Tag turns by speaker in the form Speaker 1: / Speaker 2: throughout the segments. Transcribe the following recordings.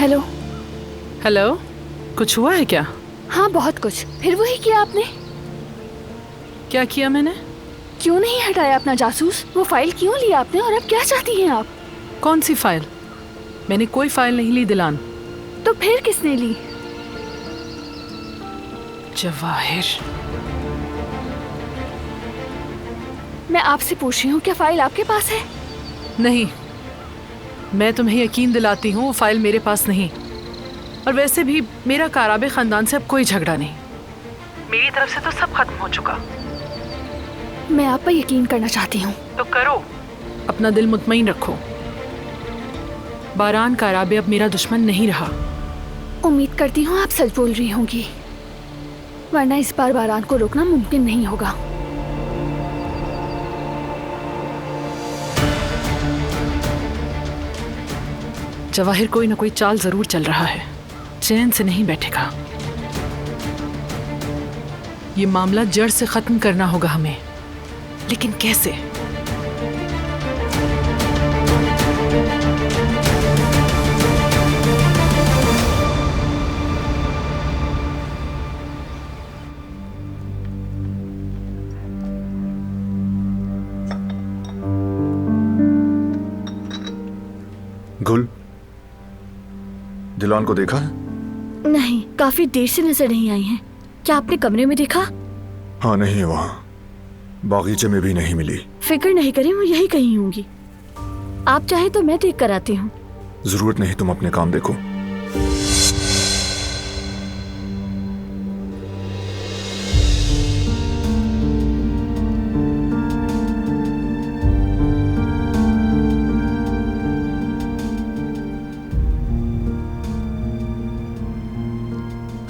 Speaker 1: Hello.
Speaker 2: Hello, कुछ हुआ है क्या?
Speaker 1: हाँ बहुत कुछ। फिर वही किया आपने?
Speaker 2: क्या किया मैंने?
Speaker 1: क्यों नहीं हटाया अपना जासूस? वो फाइल क्यों लिया आपने और अब क्या चाहती हैं आप?
Speaker 2: कौन सी फाइल? मैंने कोई फाइल नहीं ली दिलान।
Speaker 1: तो फिर किसने ली?
Speaker 2: जवाहिर।
Speaker 1: मैं आपसे पूछ रही हूँ, क्या फाइल आपके पास है?
Speaker 2: नहीं, मैं तुम्हें यकीन दिलाती हूँ वो फाइल मेरे पास नहीं। और वैसे भी मेरा काराबे खानदान से अब कोई झगड़ा नहीं। मेरी तरफ से तो सब खत्म हो चुका।
Speaker 1: मैं आप पर यकीन करना चाहती हूँ।
Speaker 2: तो करो, अपना दिल मुतमईन रखो। बारान काराबे अब मेरा दुश्मन नहीं रहा।
Speaker 1: उम्मीद करती हूँ आप सच बोल रही होंगी, वरना इस बार बारान को रोकना मुमकिन नहीं होगा।
Speaker 2: जवाहिर कोई ना कोई चाल जरूर चल रहा है, चैन से नहीं बैठेगा। ये मामला जड़ से खत्म करना होगा हमें, लेकिन कैसे?
Speaker 3: गुल, दिलान को देखा है?
Speaker 1: नहीं, काफी देर से नजर नहीं आई हैं। क्या आपने कमरे में देखा?
Speaker 3: हाँ, नहीं है वहाँ। बागीचे में भी नहीं मिली।
Speaker 1: फिक्र नहीं करें, वो यही कहीं होंगी। आप चाहे तो मैं देख कर आती हूँ।
Speaker 3: जरूरत नहीं, तुम अपने काम देखो।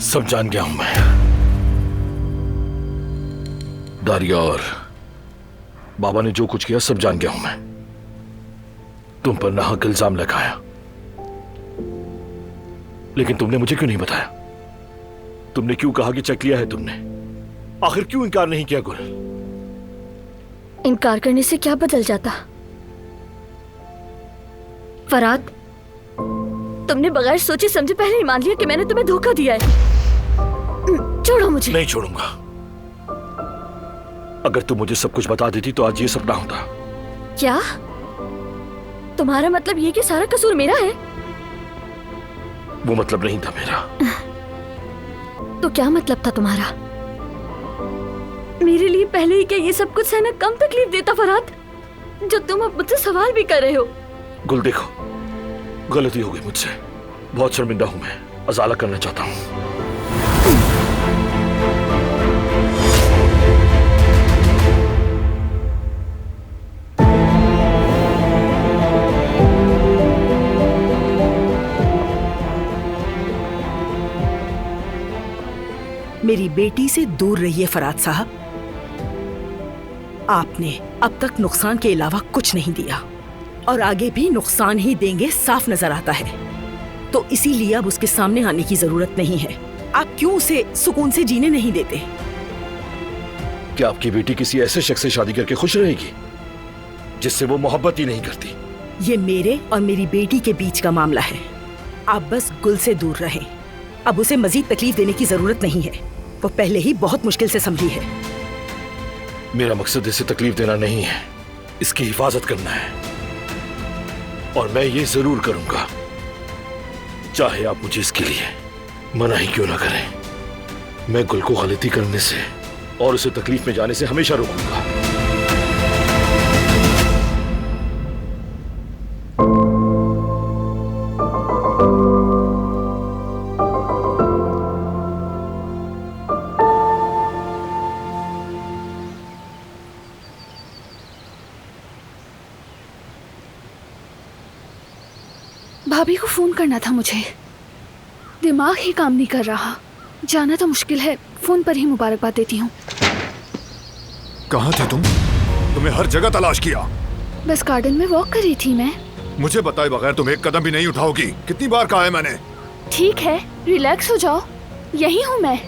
Speaker 4: सब जान गया हूं मैं। दारिया और बाबा ने जो कुछ किया सब जान गया हूं मैं। तुम पर नाहक इल्जाम लगाया, लेकिन तुमने मुझे क्यों नहीं बताया? तुमने क्यों कहा कि चेक लिया है तुमने? आखिर क्यों इनकार नहीं किया गुल?
Speaker 1: इनकार करने से क्या बदल जाता? फराद, तुमने बगैर सोचे समझे पहले ही मान लिया कि मैंने तुम्हें धोखा दिया है। छोड़ो मुझे।
Speaker 4: नहीं छोड़ूंगा। अगर तुम मुझे सब कुछ बता देती तो आज ये सब ना होता।
Speaker 1: क्या तुम्हारा मतलब ये कि सारा कसूर मेरा है?
Speaker 4: वो मतलब नहीं था मेरा।
Speaker 1: तो क्या मतलब था तुम्हारा? मेरे लिए पहले ही क्या ये सब कुछ सहना कम तकलीफ देता फरहाद, जो तुम अब मुझसे सवाल भी कर रहे हो?
Speaker 4: गुल देखो, गलती हो गई मुझसे। बहुत शर्मिंदा हूं मैं, अजाला करना चाहता हूं।
Speaker 5: मेरी बेटी से दूर रहिए फराद साहब। आपने अब तक नुकसान के अलावा कुछ नहीं दिया और आगे भी नुकसान ही देंगे, साफ नजर आता है। तो इसीलिए अब उसके सामने आने की जरूरत नहीं है। आप क्यों उसे सुकून से जीने नहीं देते?
Speaker 4: क्या आपकी बेटी किसी ऐसे शख्स से शादी करके खुश रहेगी जिससे वो मोहब्बत ही नहीं करती?
Speaker 5: ये मेरे और मेरी बेटी के बीच का मामला है। आप बस गुल से दूर रहें। अब उसे मजीद तकलीफ देने की जरूरत नहीं है। वो पहले ही बहुत मुश्किल से संभली है।
Speaker 4: मेरा मकसद इसे तकलीफ देना नहीं है, इसकी हिफाजत करना है। और मैं ये जरूर करूंगा, चाहे आप मुझे इसके लिए मना ही क्यों ना करें। मैं गुल को गलती करने से और उसे तकलीफ में जाने से हमेशा रोकूंगा।
Speaker 1: भाभी को फोन करना था मुझे, दिमाग ही काम नहीं कर रहा। जाना तो मुश्किल है, फोन पर ही मुबारकबाद देती हूँ।
Speaker 3: कहाँ थे तुम? तुम्हें हर जगह तलाश किया।
Speaker 1: बस गार्डन में वॉक कर रही थी मैं।
Speaker 3: मुझे बताए बगैर तुम एक कदम भी नहीं उठाओगी। कितनी बार कहा है मैंने?
Speaker 1: ठीक है, रिलैक्स हो जाओ, यही हूँ मैं।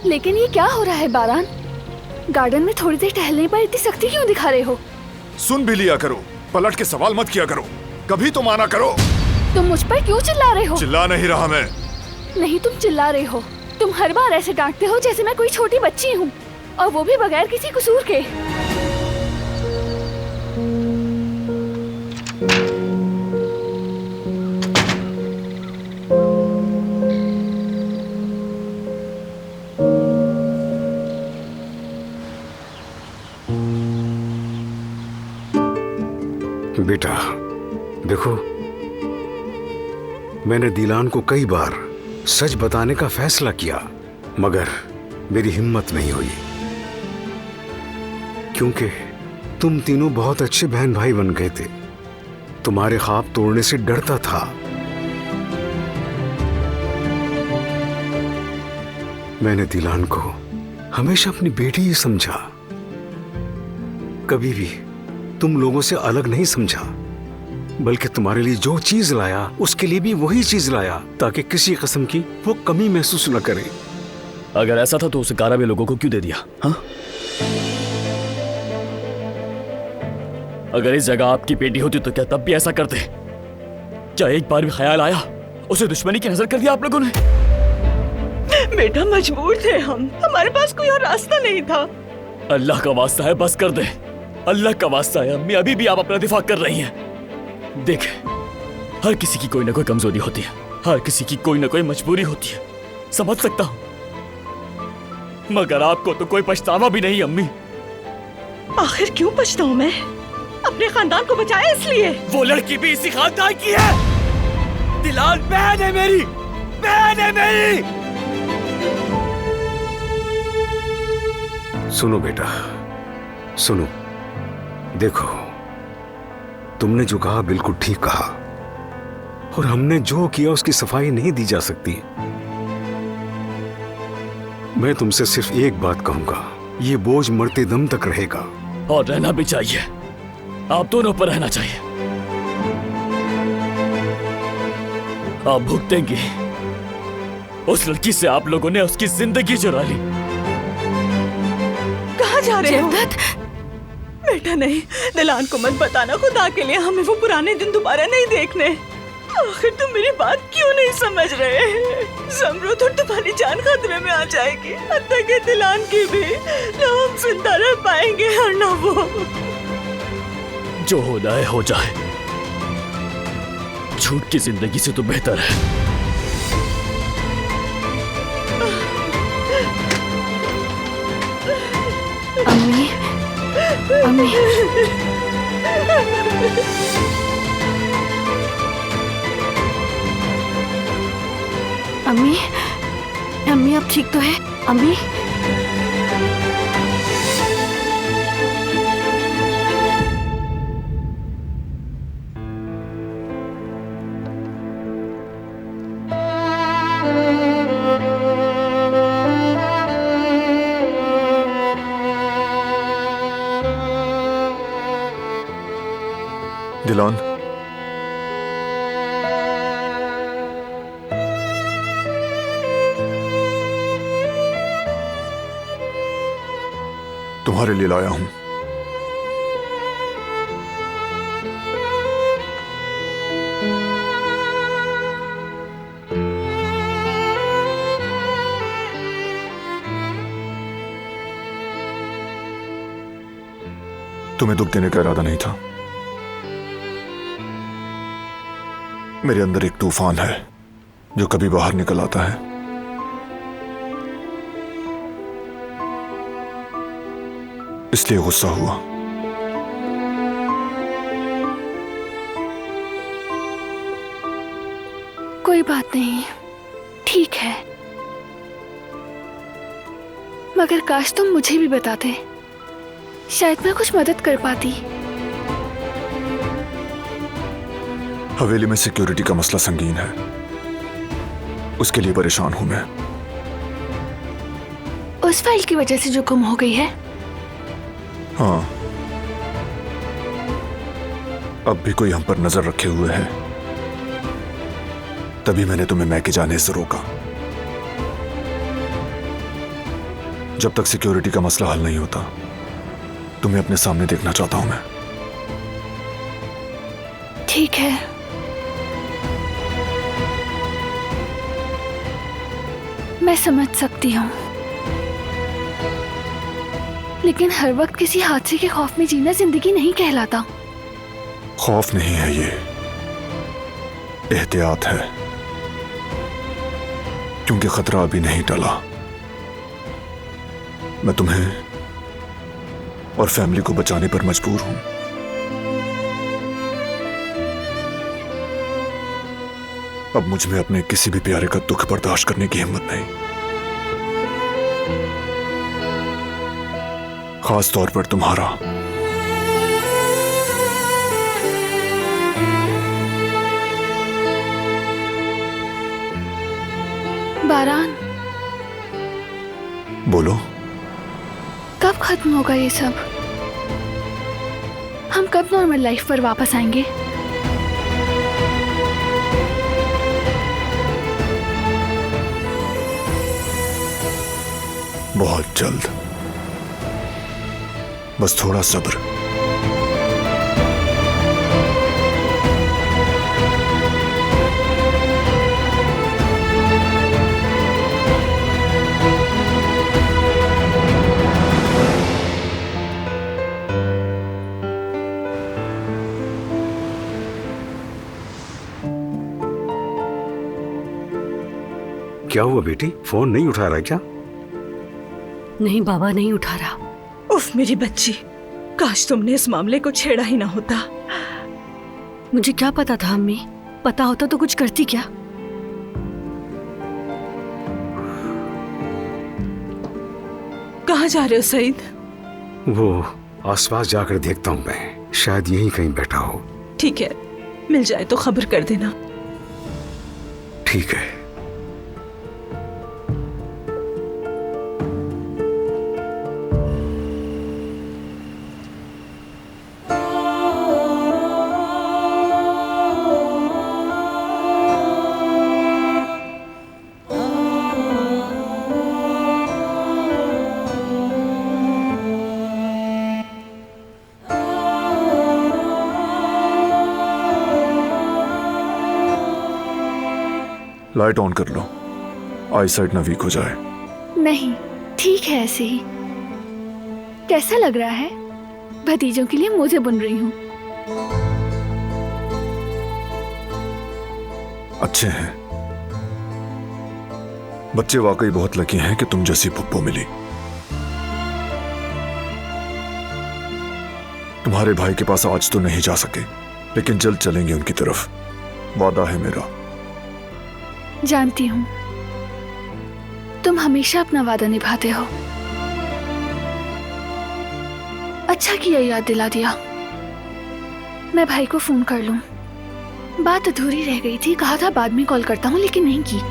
Speaker 1: लेकिन ये क्या हो रहा है बारान? गार्डन में थोड़ी देर टहलने पर इतनी सख्ती क्यों दिखा रहे हो?
Speaker 3: सुन भी लिया करो, पलट के सवाल मत किया करो। कभी तो माना करो।
Speaker 1: तुम मुझ पर क्यों चिल्ला रहे हो?
Speaker 3: चिल्ला नहीं रहा मैं।
Speaker 1: नहीं, तुम चिल्ला रहे हो। तुम हर बार ऐसे डांटते हो जैसे मैं कोई छोटी बच्ची हूँ, और वो भी बगैर किसी कसूर के।
Speaker 6: बेटा देखो, मैंने दिलान को कई बार सच बताने का फैसला किया, मगर मेरी हिम्मत नहीं हुई, क्योंकि तुम तीनों बहुत अच्छे बहन भाई बन गए थे। तुम्हारे ख्वाब तोड़ने से डरता था। मैंने दिलान को हमेशा अपनी बेटी ही समझा, कभी भी तुम लोगों से अलग नहीं समझा, बल्कि तुम्हारे लिए जो चीज लाया उसके लिए भी वही चीज लाया, ताकि किसी किस्म की वो कमी महसूस न करे।
Speaker 7: अगर ऐसा था तो उसे काराबे लोगों को क्यों दे दिया? हाँ? अगर इस जगह आपकी बेटी होती तो क्या तब भी ऐसा करते? क्या एक बार भी ख्याल आया उसे दुश्मनी की नजर कर दिया आप लोगों ने?
Speaker 5: बेटा मजबूर थे हम, हमारे पास कोई और रास्ता नहीं था।
Speaker 7: अल्लाह का वास्ता है, बस कर दे। अल्लाह का वास्ता है अम्मी, अभी भी आप अपना दिफा कर रही हैं। देख, हर किसी की कोई ना कोई कमजोरी होती है, हर किसी की कोई ना कोई मजबूरी होती है, समझ सकता हूं, मगर आपको तो कोई पछतावा भी नहीं अम्मी।
Speaker 5: आखिर क्यों पछताऊं मैं? अपने खानदान को बचाया इसलिए।
Speaker 7: वो लड़की भी इसी खानदान की है। दिलान बहन है मेरी, बहन है मेरी।
Speaker 6: सुनो बेटा, सुनो, देखो, तुमने जो कहा बिल्कुल ठीक कहा, और हमने जो किया उसकी सफाई नहीं दी जा सकती। मैं तुमसे सिर्फ एक बात कहूंगा, ये बोझ मरते दम तक रहेगा।
Speaker 7: और रहना भी चाहिए, आप दोनों पर रहना चाहिए। आप भुगतेंगे, उस लड़की से आप लोगों ने उसकी जिंदगी चुरा ली।
Speaker 5: कहाँ जा रहे हो? बेटा नहीं, दिलान को मत बताना, खुदा के लिए हमें वो पुराने दिन दोबारा नहीं देखने। आखिर तुम मेरी बात क्यों नहीं समझ रहे? ज़मरुद और तुम्हारी जान खतरे में आ जाएगी, हत्ता के दिलान की भी। ना हम जिंदा रह पाएंगे और ना वो।
Speaker 7: जो होना है हो जाए, झूठ की जिंदगी से तो बेहतर है।
Speaker 1: अम्मी, अम्मी, अम्मी, अम्मी अब ठीक तो है? अम्मी,
Speaker 3: दिलान, तुम्हारे लिए लाया हूं। तुम्हें दुख देने का इरादा नहीं था। मेरे अंदर एक तूफान है जो कभी बाहर निकल आता है। इसलिए गुस्सा हुआ।
Speaker 1: कोई बात नहीं, ठीक है, मगर काश तुम मुझे भी बताते, शायद मैं कुछ मदद कर पाती।
Speaker 3: हवेली में सिक्योरिटी का मसला संगीन है, उसके लिए परेशान हूं मैं।
Speaker 1: उस फाइल की वजह से जो गुम हो गई है?
Speaker 3: हाँ, अब भी कोई हम पर नजर रखे हुए है, तभी मैंने तुम्हें मैके जाने से रोका। जब तक सिक्योरिटी का मसला हल नहीं होता, तुम्हें अपने सामने देखना चाहता हूं मैं।
Speaker 1: ठीक है। मैं समझ सकती हूँ, लेकिन हर वक्त किसी हादसे के खौफ में जीना जिंदगी नहीं कहलाता।
Speaker 3: खौफ नहीं है ये, एहतियात है, क्योंकि खतरा अभी नहीं टला। मैं तुम्हें और फैमिली को बचाने पर मजबूर हूं। अब मुझ में अपने किसी भी प्यारे का दुख बर्दाश्त करने की हिम्मत नहीं, खास तौर पर तुम्हारा।
Speaker 1: बारान,
Speaker 3: बोलो।
Speaker 1: कब खत्म होगा ये सब? हम कब नॉर्मल लाइफ पर वापस आएंगे?
Speaker 3: बहुत जल्द, बस थोड़ा सब्र।
Speaker 6: क्या हुआ बेटी, फोन नहीं उठा रहा क्या?
Speaker 5: नहीं बाबा, नहीं उठा रहा।
Speaker 8: उफ मेरी बच्ची, काश तुमने इस मामले को छेड़ा ही ना होता।
Speaker 5: मुझे क्या पता था अम्मी, पता होता तो कुछ करती क्या।
Speaker 8: कहाँ जा रहे हो सईद?
Speaker 6: वो आसपास जाकर देखता हूँ मैं, शायद यहीं कहीं बैठा हो।
Speaker 8: ठीक है, मिल जाए तो खबर कर देना।
Speaker 6: ठीक है।
Speaker 3: लाइट ऑन कर लो, आई साइट ना वीक हो जाए।
Speaker 1: नहीं, ठीक है ऐसे ही। कैसा लग रहा है? भतीजों के लिए मोजे बुन रही हूँ।
Speaker 3: अच्छे हैं, बच्चे वाकई बहुत लकी हैं कि तुम जैसी पुप्पो मिली। तुम्हारे भाई के पास आज तो नहीं जा सके, लेकिन जल्द चलेंगे उनकी तरफ, वादा है मेरा।
Speaker 1: जानती हूँ, तुम हमेशा अपना वादा निभाते हो। अच्छा किया याद दिला दिया। मैं भाई को फोन कर लूं। बात अधूरी रह गई थी, कहा था बाद में कॉल करता हूँ, लेकिन नहीं की।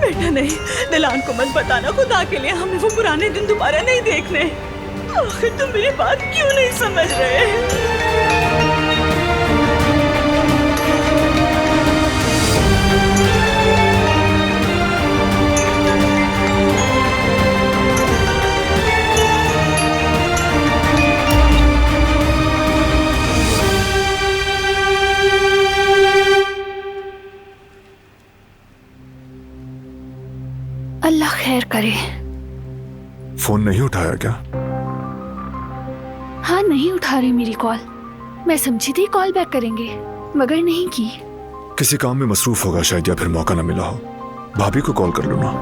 Speaker 8: बेटा नहीं, दिलान को मत बताना, खुदा के लिए हमें वो पुराने दिन दोबारा नहीं देखने। आखिर तुम मेरी बात क्यों नहीं समझ रहे?
Speaker 1: अल्लाह खैर करे।
Speaker 3: फोन नहीं उठाया क्या?
Speaker 1: हाँ, नहीं उठा रही मेरी कॉल। मैं समझी थी कॉल बैक करेंगे, मगर नहीं की।
Speaker 3: किसी काम में मसरूफ होगा शायद, या फिर मौका ना मिला हो। भाभी को कॉल कर लो ना।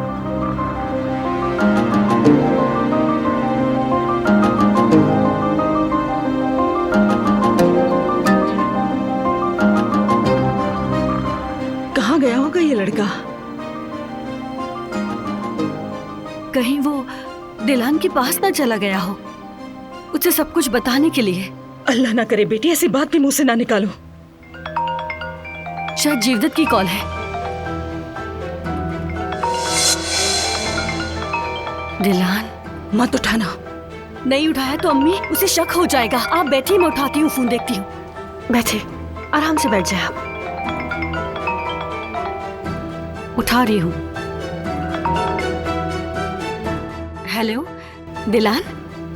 Speaker 8: कहाँ गया होगा ये लड़का?
Speaker 5: कहीं वो दिलान के पास ना चला गया हो, उसे सब कुछ बताने के लिए।
Speaker 8: अल्लाह ना करे बेटी, ऐसी बात भी मुंह से ना निकालो।
Speaker 5: शायद जीवदत्त की कॉल है।
Speaker 8: दिलान, मत उठाना। नहीं उठाया तो अम्मी उसे शक हो जाएगा। आप बैठिए, मैं उठाती हूँ, फोन देखती हूँ। बैठे, आराम से बैठ जाए आप। उठा रही हूँ। हेलो दिलान।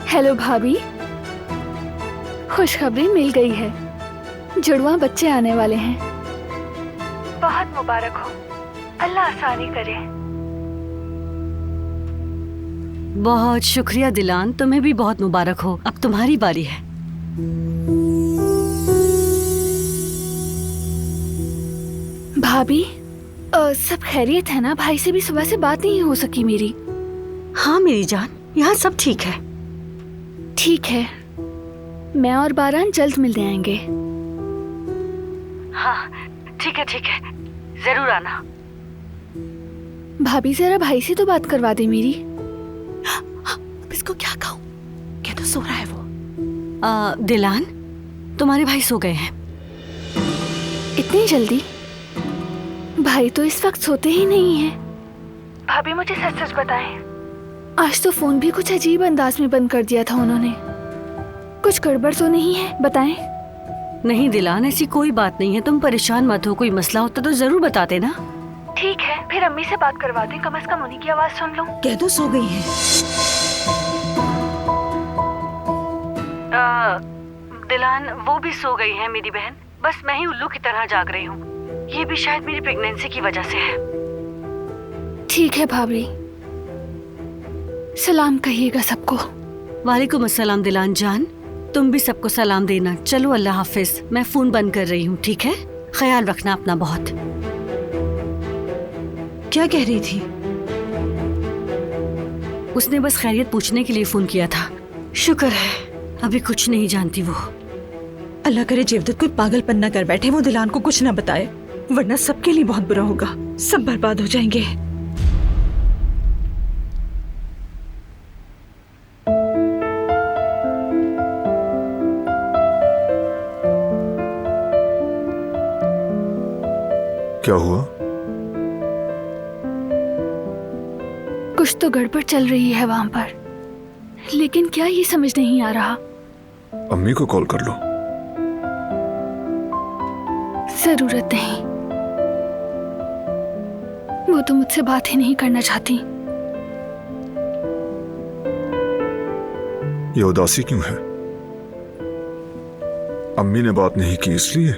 Speaker 1: हेलो भाभी, खुशखबरी मिल गई है। जुड़वा बच्चे आने वाले हैं। बहुत मुबारक हो। अल्लाह आसानी करे।
Speaker 8: बहुत शुक्रिया दिलान, तुम्हें भी बहुत मुबारक हो। अब तुम्हारी बारी है।
Speaker 1: भाभी, सब खैरियत है ना? भाई से भी सुबह से बात नहीं हो सकी मेरी।
Speaker 8: हाँ मेरी जान, यहाँ सब ठीक है।
Speaker 1: ठीक है, मैं और बारान जल्द मिलने आएंगे।
Speaker 8: हाँ ठीक है, ठीक है, जरूर आना।
Speaker 1: भाभी जरा भाई से तो बात करवा दे मेरी।
Speaker 8: अब इसको क्या कहूँ? क्या तो सो रहा है वो। दिलान, तुम्हारे भाई सो गए हैं।
Speaker 1: इतनी जल्दी? भाई तो इस वक्त सोते ही नहीं है। भाभी मुझे सच सच बताएं, आज तो फोन भी कुछ अजीब अंदाज में बंद कर दिया था उन्होंने। कुछ गड़बड़ तो नहीं है? बताएं।
Speaker 8: नहीं दिलान, ऐसी कोई बात नहीं है। तुम परेशान मत हो। कोई मसला होता तो जरूर बताते ना।
Speaker 1: ठीक है, फिर अम्मी से बात करवा दें, कम से कम उन्हीं की आवाज सुन लूं।
Speaker 8: कह दो सो गई है। दिलान, वो भी सो गई है मेरी बहन। बस मैं ही उल्लू की तरह जाग रही हूँ। ये भी शायद मेरी प्रेगनेंसी की वजह से है।
Speaker 1: ठीक है भाभी, सलाम कहिएगा सबको।
Speaker 8: वालेकुम अस्सलाम दिलान जान, तुम भी सबको सलाम देना। चलो अल्लाह हाफिज, मैं फोन बंद कर रही हूँ। ठीक है, ख्याल रखना अपना बहुत। क्या कह रही थी? उसने बस खैरियत पूछने के लिए फोन किया था। शुक्र है अभी कुछ नहीं जानती वो।
Speaker 9: अल्लाह करे जेवदत कोई पागलपन न कर बैठे, वो दिलान को कुछ न बताए, वरना सबके लिए बहुत बुरा होगा। सब बर्बाद हो जाएंगे।
Speaker 3: क्या हुआ?
Speaker 1: कुछ तो गड़बड़ चल रही है वहां पर, लेकिन क्या ये समझ नहीं आ रहा।
Speaker 3: अम्मी को कॉल कर लो।
Speaker 1: जरूरत नहीं, वो तो मुझसे बात ही नहीं करना चाहती।
Speaker 3: ये उदासी क्यों है? अम्मी ने बात नहीं की इसलिए?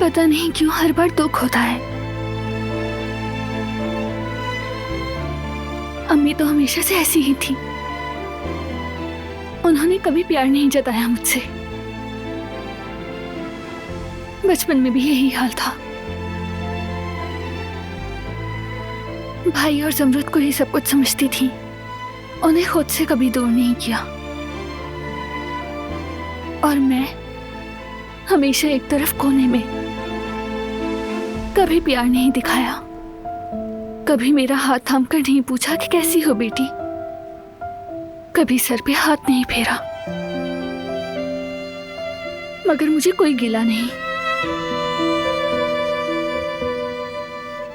Speaker 1: पता नहीं क्यों हर बार दुख होता है। अम्मी तो हमेशा से ऐसी ही थी। उन्होंने कभी प्यार नहीं जताया मुझसे। बचपन में भी यही हाल था। भाई और जमरुद को ही सब कुछ समझती थी, उन्हें खुद से कभी दूर नहीं किया। और मैं हमेशा एक तरफ कोने में, कभी प्यार नहीं दिखाया, कभी मेरा हाथ थामकर नहीं पूछा कि कैसी हो बेटी, कभी सर पे हाथ नहीं फेरा। मगर मुझे कोई गिला नहीं।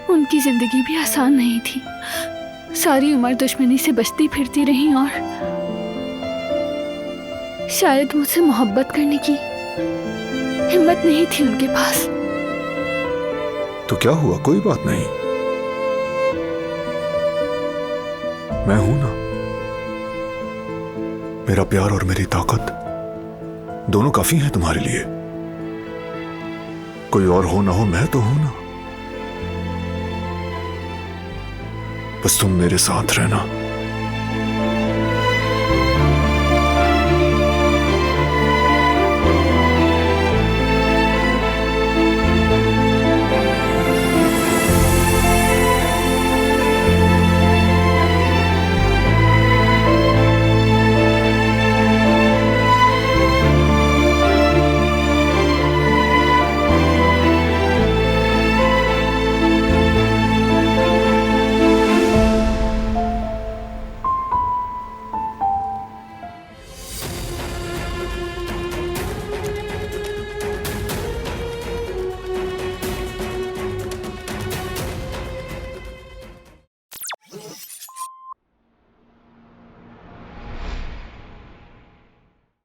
Speaker 1: उनकी जिंदगी भी आसान नहीं थी। सारी उम्र दुश्मनी से बचती फिरती रही और शायद मुझसे मोहब्बत करने की हिम्मत नहीं थी उनके पास।
Speaker 3: तो क्या हुआ? कोई बात नहीं, मैं हूं ना। मेरा प्यार और मेरी ताकत दोनों काफी हैं तुम्हारे लिए। कोई और हो ना हो, मैं तो हूं ना। बस तुम मेरे साथ रहना।